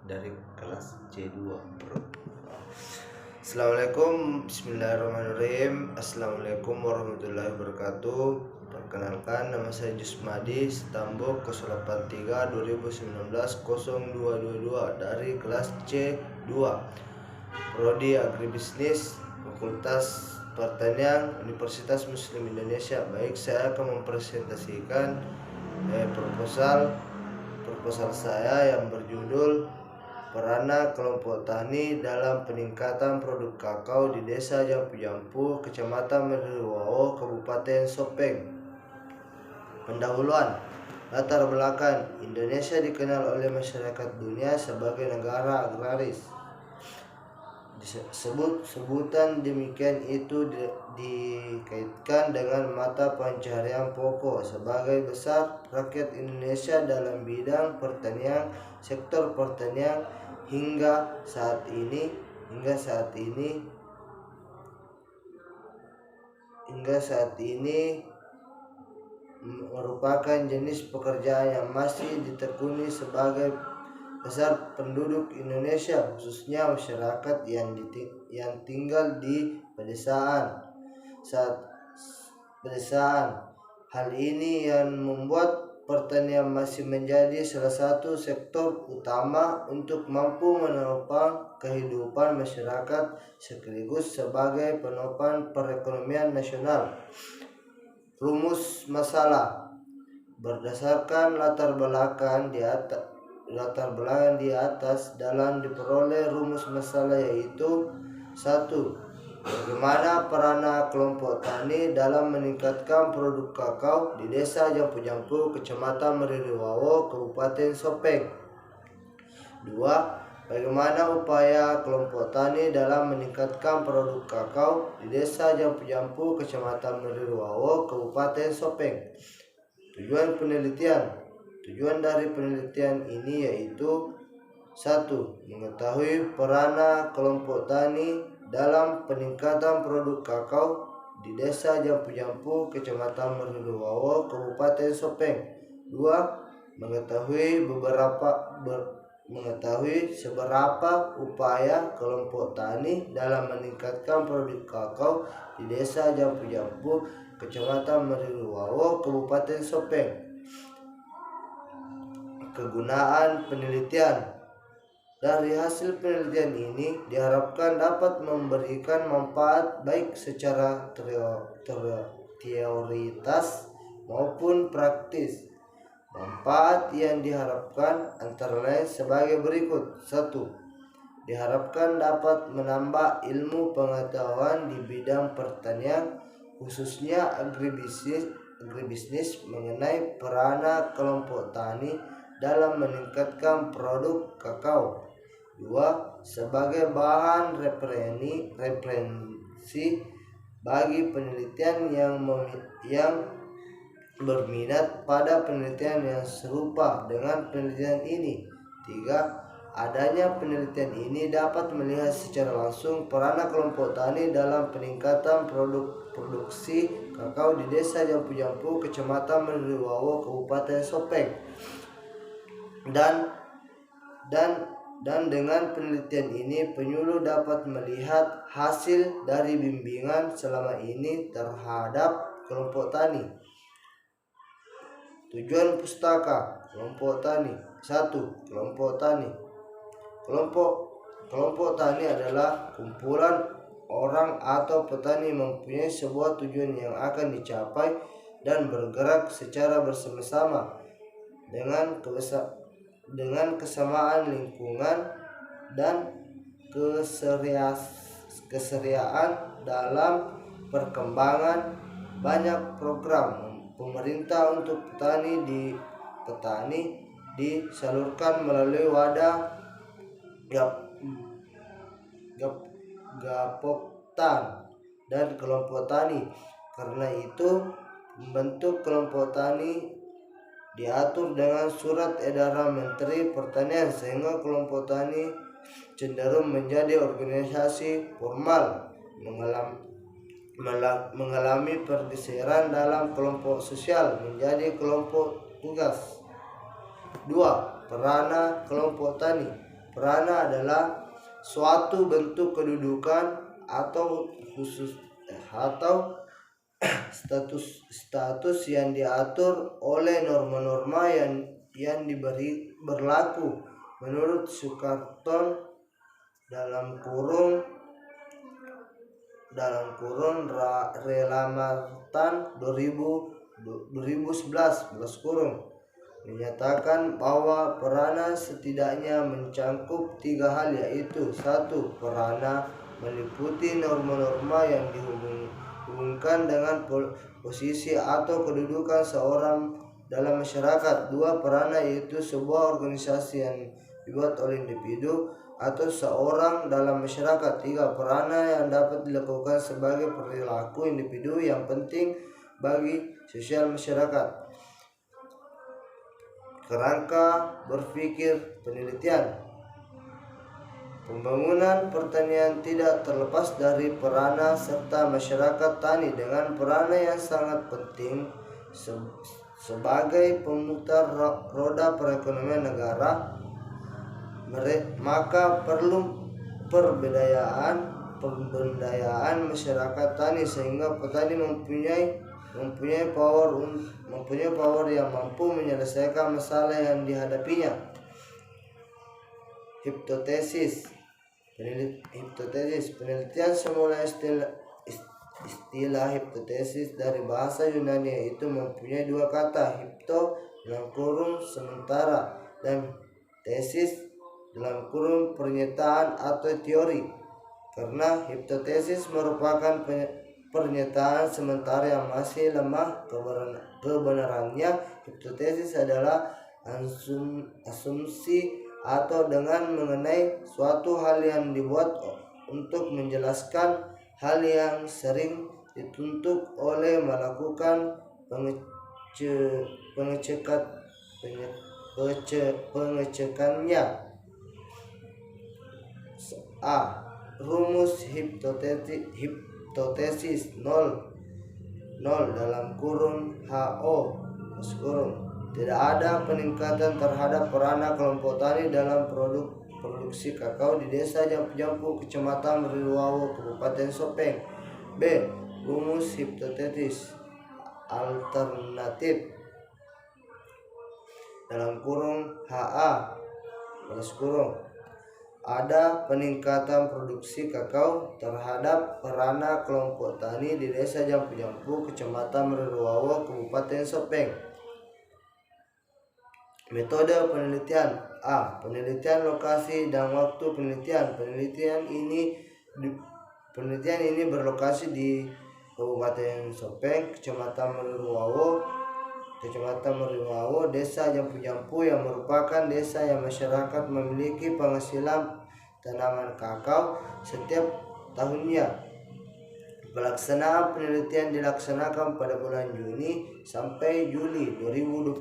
dari kelas C2 Pro. Assalamualaikum, bismillahirrahmanirrahim. Assalamualaikum warahmatullahi wabarakatuh. Perkenalkan, nama saya Jusmadi Stambo 083 2019 0222 dari kelas C2 Prodi Agribisnis Fakultas Pertanian Universitas Muslim Indonesia. Baik, saya akan mempresentasikan proposal saya yang berjudul Peranan Kelompok Tani dalam Peningkatan Produk Kakao di Desa Jampu-Jampu, Kecamatan Meriwawo, Kabupaten Sopeng. Pendahuluan. Latar belakang. Indonesia dikenal oleh masyarakat dunia sebagai negara agraris. Sebutan demikian itu dikaitkan dengan mata pencaharian pokok sebagai besar rakyat Indonesia dalam bidang pertanian. Sektor pertanian hingga saat ini merupakan jenis pekerjaan yang masih ditekuni sebagai besar penduduk Indonesia, khususnya masyarakat yang tinggal di pedesaan. Hal ini yang membuat pertanian masih menjadi salah satu sektor utama untuk mampu menopang kehidupan masyarakat sekaligus sebagai penopang perekonomian nasional. Rumus masalah. Berdasarkan latar belakang di atas dalam diperoleh rumus masalah, yaitu 1. Bagaimana peranan kelompok tani dalam meningkatkan produk kakao di Desa Jampu-Jampu, Kecamatan Meriwawo, Kabupaten Sopeng. 2. Bagaimana upaya kelompok tani dalam meningkatkan produk kakao di Desa Jampu-Jampu, Kecamatan Meriwawo, Kabupaten Sopeng. Tujuan penelitian. Tujuan dari penelitian ini yaitu 1. Mengetahui peranan kelompok tani dalam peningkatan produk kakao di Desa Jampu-Jampu, Kecamatan Meriwawo, Kabupaten Sopeng. 2. Mengetahui seberapa upaya kelompok tani dalam meningkatkan produk kakao di Desa Jampu-Jampu, Kecamatan Meriwawo, Kabupaten Sopeng. Kegunaan penelitian. Dari hasil penelitian ini diharapkan dapat memberikan manfaat baik secara teoritas maupun praktis. Manfaat yang diharapkan antara lain sebagai berikut. 1. Diharapkan dapat menambah ilmu pengetahuan di bidang pertanian, khususnya agribisnis mengenai peranan kelompok tani dalam meningkatkan produk kakao. 2. Sebagai bahan referensi bagi penelitian yang berminat pada penelitian yang serupa dengan penelitian ini. 3. Adanya penelitian ini dapat melihat secara langsung peranan kelompok tani dalam peningkatan produksi kakao di Desa Jampu-Jampu, Kecamatan Meriwawo, Kabupaten Sopeng. Dan dengan penelitian ini penyuluh dapat melihat hasil dari bimbingan selama ini terhadap kelompok tani. Tujuan pustaka kelompok tani. 1. Kelompok tani. Kelompok tani adalah kumpulan orang atau petani mempunyai sebuah tujuan yang akan dicapai dan bergerak secara bersama-sama dengan kesamaan lingkungan dan keseriaan dalam perkembangan. Banyak program pemerintah untuk petani disalurkan melalui wadah Gapoktan dan kelompok tani. Karena itu membentuk kelompok tani diatur dengan surat edaran Menteri Pertanian, sehingga kelompok tani cenderung menjadi organisasi formal, mengalami pergeseran dalam kelompok sosial menjadi kelompok tugas. 2. Perana kelompok tani. Perana adalah suatu bentuk kedudukan atau status yang diatur oleh norma-norma yang diberi berlaku menurut Sukarton dalam kurung Relamartan 2011 menyatakan bahwa perana setidaknya mencangkup 3 hal, yaitu 1. Perana meliputi norma-norma yang dihubungkan dengan posisi atau kedudukan seorang dalam masyarakat. 2. Perana yaitu sebuah organisasi yang dibuat oleh individu atau seorang dalam masyarakat. 3. Perana yang dapat dilakukan sebagai perilaku individu yang penting bagi sosial masyarakat. Kerangka berpikir penelitian. Pembangunan pertanian tidak terlepas dari perana serta masyarakat tani dengan perana yang sangat penting sebagai pemutar roda perekonomian negara. Maka perlu pemberdayaan masyarakat tani sehingga petani mempunyai power yang mampu menyelesaikan masalah yang dihadapinya. Hipotesis. Penelitian semula istilah hipotesis dari bahasa Yunani, yaitu mempunyai 2 kata, hipto dalam kurung sementara dan tesis dalam kurung pernyataan atau teori. Karena hipotesis merupakan pernyataan sementara yang masih lemah kebenarannya, hipotesis adalah asumsi atau dengan mengenai suatu hal yang dibuat untuk menjelaskan hal yang sering dituntut oleh melakukan pengecekannya. A. Rumus hipotesis 0 dalam kurung HO tidak ada peningkatan terhadap perana kelompok tani dalam produksi kakao di desa Jampu, Kecamatan Meriwawo, Kabupaten Sopeng. B. Rumus hipotesis alternatif dalam kurung HA ada peningkatan produksi kakao terhadap perana kelompok tani di desa Jampu, Kecamatan Meriwawo, Kabupaten Sopeng. Metode penelitian. A. Penelitian lokasi dan waktu penelitian. Penelitian ini berlokasi di Kabupaten Sopeng, Kecamatan Meriwawo, Desa Jampu yang merupakan desa yang masyarakat memiliki penghasilan tanaman kakao setiap tahunnya. Pelaksanaan penelitian dilaksanakan pada bulan Juni sampai Juli 2022.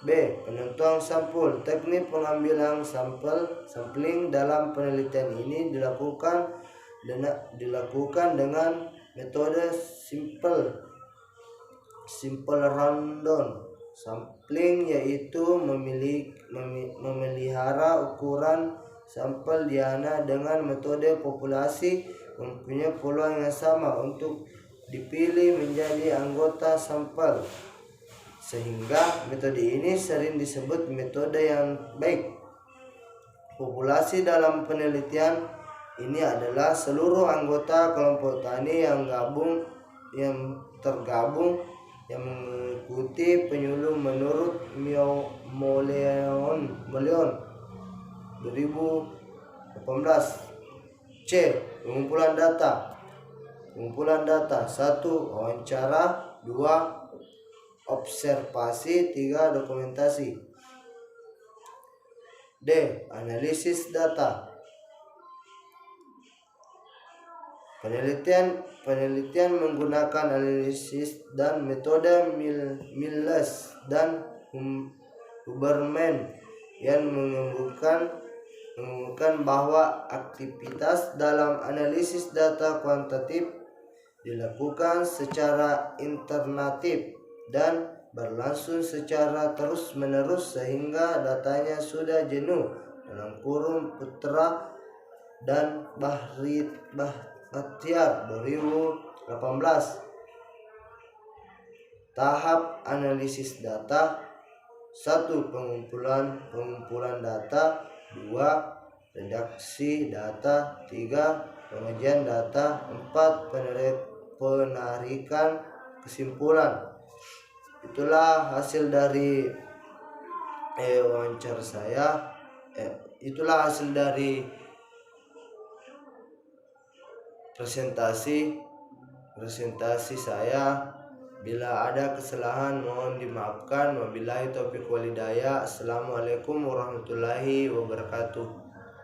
B. Penentuan sampul. Teknik pengambilan sampling dalam penelitian ini dilakukan dengan metode simple random sampling, yaitu memelihara ukuran sampel diana dengan metode populasi mempunyai peluang yang sama untuk dipilih menjadi anggota sampel, sehingga metode ini sering disebut metode yang baik. Populasi dalam penelitian ini adalah seluruh anggota kelompok tani yang tergabung yang mengikuti penyuluh menurut Moleon 2018. C. Pengumpulan data. 1. Wawancara. 2. Observasi. 3. Dokumentasi. D. Analisis data. Penelitian menggunakan analisis dan metode Miles dan Huberman yang menunjukkan bahwa aktivitas dalam analisis data kuantitatif dilakukan secara iteratif dan berlangsung secara terus-menerus sehingga datanya sudah jenuh dalam kurun Putra dan Bahtiar 2018. Tahap analisis data: 1. Pengumpulan data. 2. Redaksi data. 3. Pengajian data. 4. Penarikan kesimpulan. Itulah hasil dari wawancara saya. Itulah hasil dari presentasi saya. Bila ada kesalahan mohon dimaafkan. Wabillahi taufiq walhidayah. Assalamualaikum warahmatullahi wabarakatuh.